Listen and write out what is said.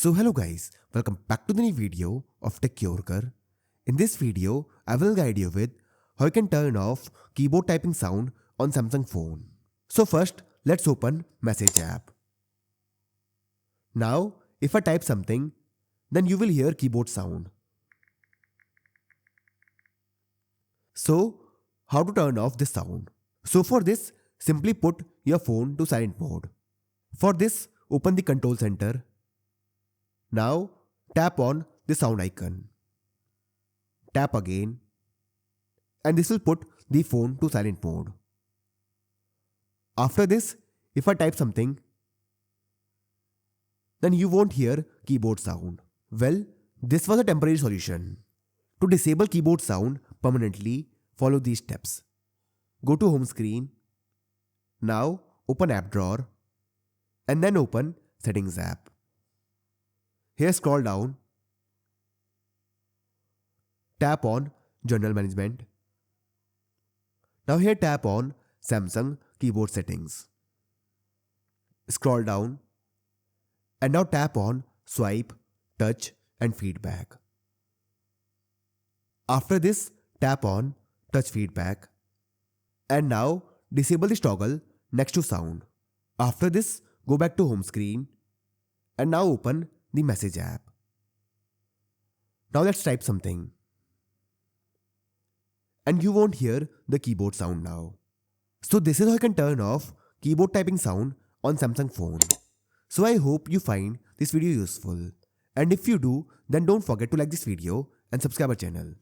So hello guys, welcome back to the new video of Tech Yorker. In this video, I will guide you with how you can turn off keyboard typing sound on Samsung phone. So first, let's open Message app. Now, if I type something, then you will hear keyboard sound. So, how to turn off this sound? So for this, simply put your phone to silent mode. For this, open the control center. Now, tap on the sound icon. Tap again, and this will put the phone to silent mode. After this, if I type something, then you won't hear keyboard sound. Well, this was a temporary solution. To disable keyboard sound permanently, follow these steps. Go to home screen. Now, open app drawer, and then open Settings app. Here scroll down, tap on General Management. Now here tap on Samsung Keyboard Settings. Scroll down and now tap on Swipe, Touch and Feedback. After this, tap on Touch Feedback and now disable this toggle next to Sound. After this, go back to home screen and now open the Message app. Now let's type something. And you won't hear the keyboard sound now. So this is how you can turn off keyboard typing sound on Samsung phone. So I hope you find this video useful. And if you do, then don't forget to like this video and subscribe our channel.